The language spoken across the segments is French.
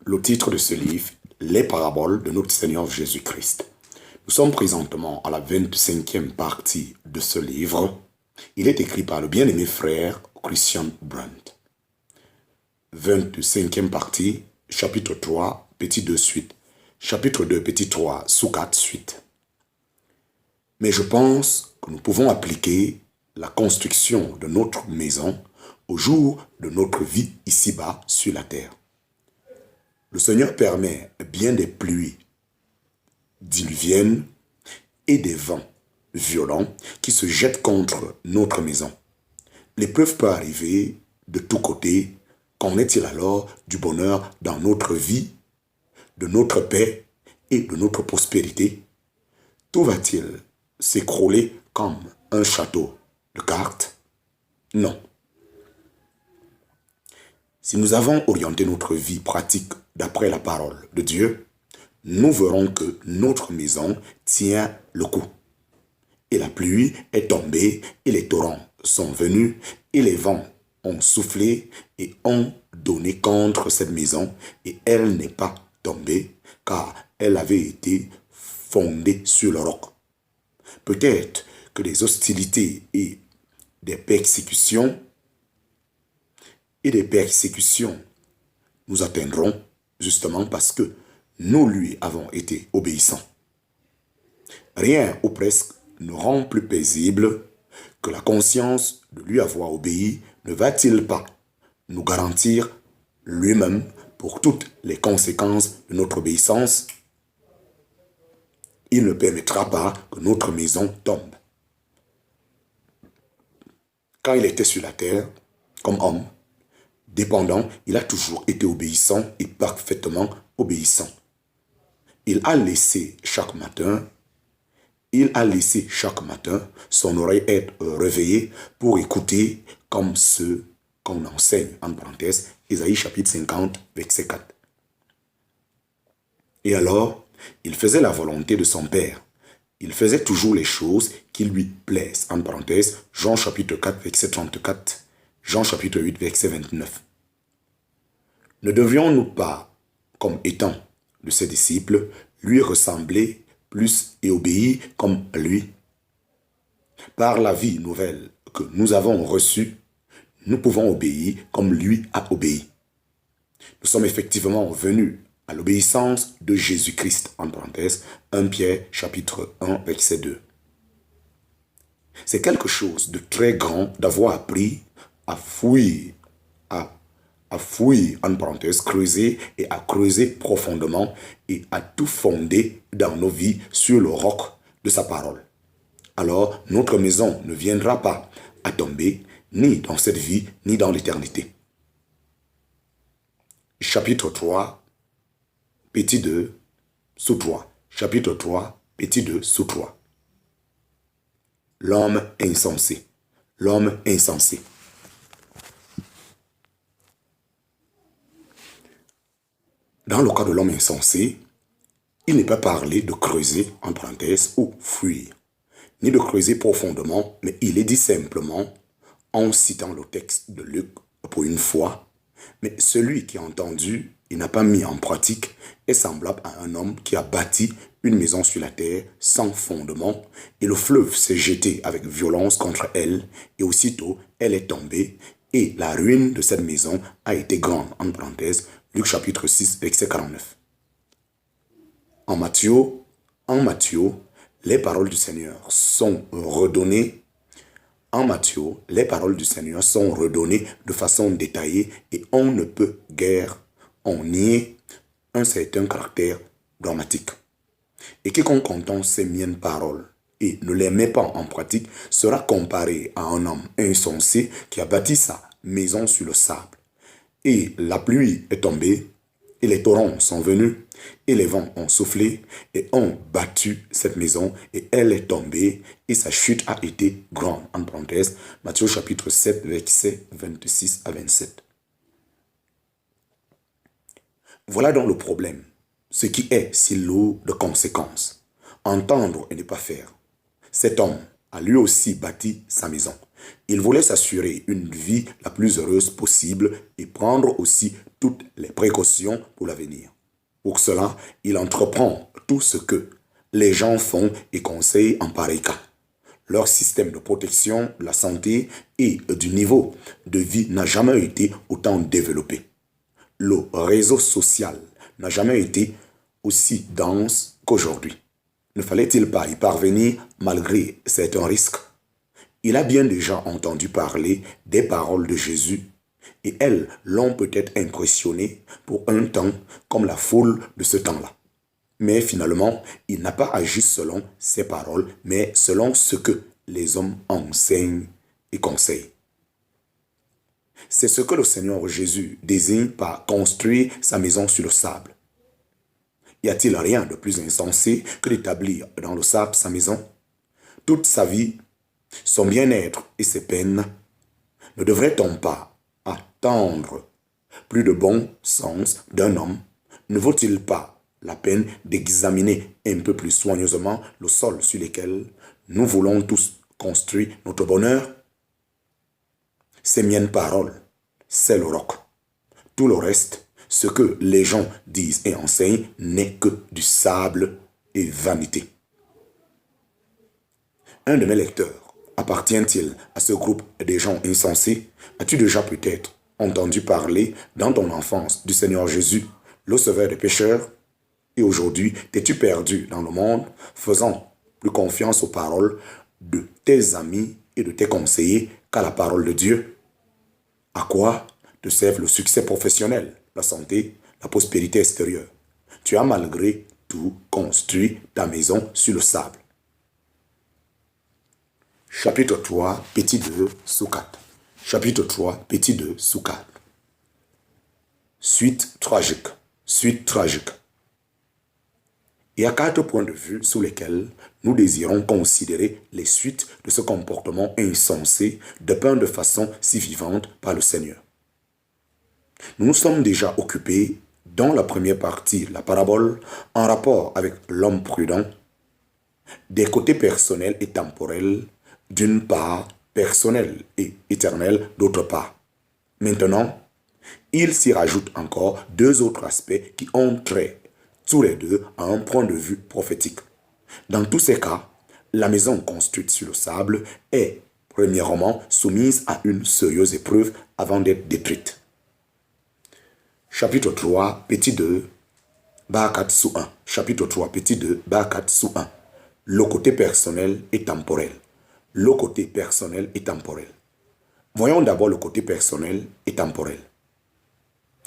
Le titre de ce livre, Les paraboles de notre Seigneur Jésus-Christ. Nous sommes présentement à la 25e partie de ce livre. Il est écrit par le bien-aimé frère Christian Brandt. 25e partie, chapitre 3, petit 2 suite. Chapitre 2, petit 3, sous 4 suite. Mais je pense que nous pouvons appliquer la construction de notre maison au jour de notre vie ici-bas sur la terre. Le Seigneur permet bien des pluies diluviennes et des vents violents qui se jettent contre notre maison. L'épreuve peut arriver de tous côtés. Qu'en est-il alors du bonheur dans notre vie, de notre paix et de notre prospérité? Tout va-t-il s'écrouler comme un château de cartes? Non. Si nous avons orienté notre vie pratique d'après la parole de Dieu, nous verrons que notre maison tient le coup. Et la pluie est tombée, et les torrents sont venus, et les vents ont soufflé et ont donné contre cette maison, et elle n'est pas tombée, car elle avait été fondée sur le roc. Peut-être que des hostilités et des persécutions nous atteindront justement parce que nous lui avons été obéissants. Rien ou presque ne rend plus paisible que la conscience de lui avoir obéi. Ne va-t-il pas nous garantir lui-même pour toutes les conséquences de notre obéissance? Il ne permettra pas que notre maison tombe. Quand il était sur la terre, comme homme, dépendant, il a toujours été obéissant et parfaitement obéissant. Il a laissé chaque matin son oreille être réveillée pour écouter comme ce qu'on enseigne, en parenthèse, Ésaïe chapitre 50, verset 4. Et alors, il faisait la volonté de son Père. Il faisait toujours les choses qui lui plaisent, en parenthèse, Jean chapitre 4, verset 34, Jean chapitre 8, verset 29. Ne devions-nous pas, comme étant de ses disciples, lui ressembler plus et obéir comme lui? Par la vie nouvelle que nous avons reçue, nous pouvons obéir comme lui a obéi. Nous sommes effectivement venus à l'obéissance de Jésus-Christ, en parenthèse, 1 Pierre chapitre 1, verset 2. C'est quelque chose de très grand d'avoir appris à fouiller, en parenthèse, creuser et à creuser profondément et à tout fonder dans nos vies sur le roc de sa parole. Alors, notre maison ne viendra pas à tomber, ni dans cette vie, ni dans l'éternité. Chapitre 3, petit 2, sous 3. Chapitre 3, petit 2, sous 3. L'homme insensé. L'homme insensé. Dans le cas de l'homme insensé, il n'est pas parlé de creuser, en parenthèse, ou fuir, ni de creuser profondément, mais il est dit simplement, en citant le texte de Luc pour une fois, mais celui qui a entendu et n'a pas mis en pratique est semblable à un homme qui a bâti une maison sur la terre sans fondement, et le fleuve s'est jeté avec violence contre elle, et aussitôt elle est tombée, et la ruine de cette maison a été grande, en parenthèse, Luc chapitre 6, verset 49. En Matthieu, les paroles du Seigneur sont redonnées. En Matthieu, les paroles du Seigneur sont redonnées de façon détaillée et on ne peut guère en nier un certain caractère dramatique. Et quiconque entend ces miennes paroles et ne les met pas en pratique sera comparé à un homme insensé qui a bâti sa maison sur le sable. Et la pluie est tombée, et les torrents sont venus, et les vents ont soufflé, et ont battu cette maison, et elle est tombée, et sa chute a été grande. En parenthèse, Matthieu chapitre 7, versets 26 à 27. Voilà donc le problème, ce qui est si lourd de conséquences. Entendre et ne pas faire. Cet homme a lui aussi bâti sa maison. Il voulait s'assurer une vie la plus heureuse possible et prendre aussi toutes les précautions pour l'avenir. Pour cela, il entreprend tout ce que les gens font et conseillent en pareil cas. Leur système de protection de la santé et du niveau de vie n'a jamais été autant développé. Le réseau social n'a jamais été aussi dense qu'aujourd'hui. Ne fallait-il pas y parvenir malgré certains risques? Il a bien déjà entendu parler des paroles de Jésus et elles l'ont peut-être impressionné pour un temps comme la foule de ce temps-là. Mais finalement, il n'a pas agi selon ses paroles, mais selon ce que les hommes enseignent et conseillent. C'est ce que le Seigneur Jésus désigne par construire sa maison sur le sable. Y a-t-il rien de plus insensé que d'établir dans le sable sa maison? Toute sa vie, son bien-être et ses peines, ne devrait-on pas attendre plus de bon sens d'un homme? Ne vaut-il pas la peine d'examiner un peu plus soigneusement le sol sur lequel nous voulons tous construire notre bonheur? Ces miennes paroles, c'est le roc. Tout le reste, ce que les gens disent et enseignent, n'est que du sable et vanité. Un de mes lecteurs appartient-il à ce groupe des gens insensés? As-tu déjà peut-être entendu parler dans ton enfance du Seigneur Jésus, le sauveur des pécheurs? Et aujourd'hui, t'es-tu perdu dans le monde, faisant plus confiance aux paroles de tes amis et de tes conseillers qu'à la parole de Dieu? À quoi te servent le succès professionnel, la santé, la prospérité extérieure? Tu as malgré tout construit ta maison sur le sable. Chapitre 3, petit 2, sous 4. Chapitre 3, petit 2, sous 4. Suite tragique. Suite tragique. Il y a 4 points de vue sous lesquels nous désirons considérer les suites de ce comportement insensé dépeint de façon si vivante par le Seigneur. Nous nous sommes déjà occupés dans la première partie de la parabole en rapport avec l'homme prudent, des côtés personnels et temporels d'une part, personnel et éternel d'autre part. Maintenant, il s'y rajoute encore 2 autres aspects qui ont trait tous les deux à un point de vue prophétique. Dans tous ces cas, la maison construite sur le sable est premièrement soumise à une sérieuse épreuve avant d'être détruite. Chapitre 3, petit 2, bas 4 sous 1. Chapitre 3, petit 2, bas 4 sous 1. Le côté personnel et temporel. Le côté personnel et temporel. Voyons d'abord le côté personnel et temporel.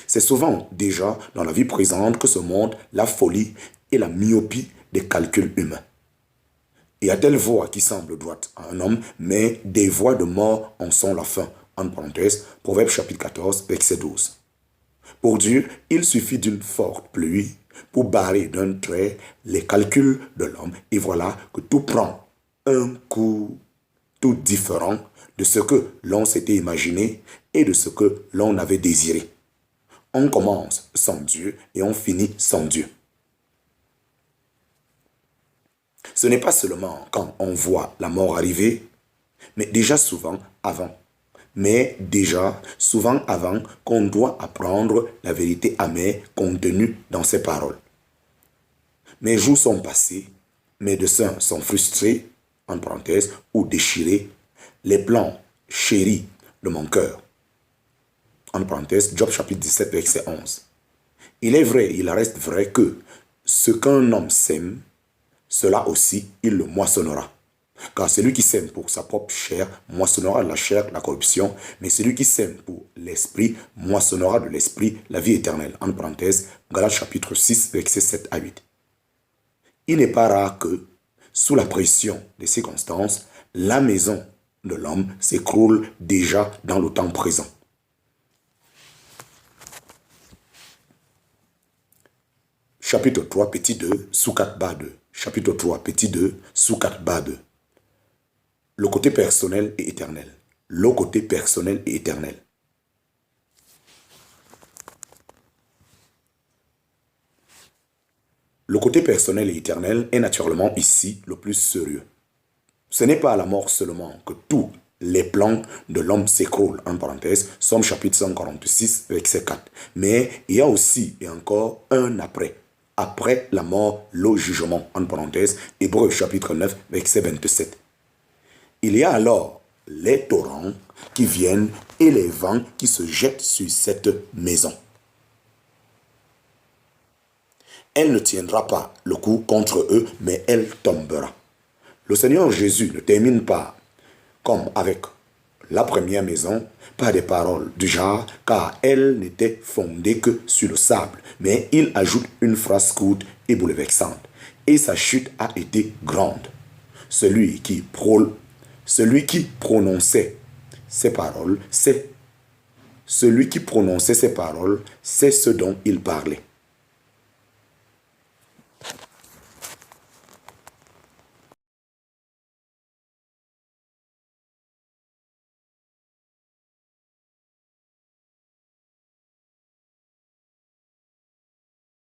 C'est souvent déjà dans la vie présente que se montre la folie et la myopie des calculs humains. Il y a telle voie qui semble droite à un homme, mais des voies de mort en sont la fin. En parenthèse, Proverbe chapitre 14, verset 12. Pour Dieu, il suffit d'une forte pluie pour barrer d'un trait les calculs de l'homme. Et voilà que tout prend un coup tout différent de ce que l'on s'était imaginé et de ce que l'on avait désiré. On commence sans Dieu et on finit sans Dieu. Ce n'est pas seulement quand on voit la mort arriver, mais déjà souvent avant. Mais déjà souvent avant qu'on doit apprendre la vérité amère contenue dans ces paroles. Mes jours sont passés, mes desseins sont frustrés, en parenthèse, ou déchirés, les plans chéris de mon cœur. En parenthèse, Job chapitre 17, verset 11. Il est vrai, il reste vrai que ce qu'un homme sème, cela aussi, il le moissonnera. Car celui qui sème pour sa propre chair moissonnera la chair, la corruption, mais celui qui sème pour l'esprit moissonnera de l'esprit la vie éternelle. En parenthèse, Galates chapitre 6, verset 7 à 8. Il n'est pas rare que, sous la pression des circonstances, la maison de l'homme s'écroule déjà dans le temps présent. Chapitre 3, petit 2, sous 4 bas 2. Chapitre 3, petit 2, sous 4 bas 2. Le côté personnel et éternel. Le côté personnel et éternel. Le côté personnel et éternel est naturellement ici le plus sérieux. Ce n'est pas à la mort seulement que tous les plans de l'homme s'écroulent, en parenthèse, Somme chapitre 146, verset 4. Mais il y a aussi et encore un après. Après la mort, le jugement, en parenthèse, Hébreux chapitre 9, verset 27. Il y a alors les torrents qui viennent et les vents qui se jettent sur cette maison. Elle ne tiendra pas le coup contre eux, mais elle tombera. Le Seigneur Jésus ne termine pas comme avec la première maison, par des paroles du genre, car elle n'était fondée que sur le sable. Mais il ajoute une phrase courte et bouleversante. Et sa chute a été grande. Celui qui prononçait ces paroles, c'est ce dont il parlait.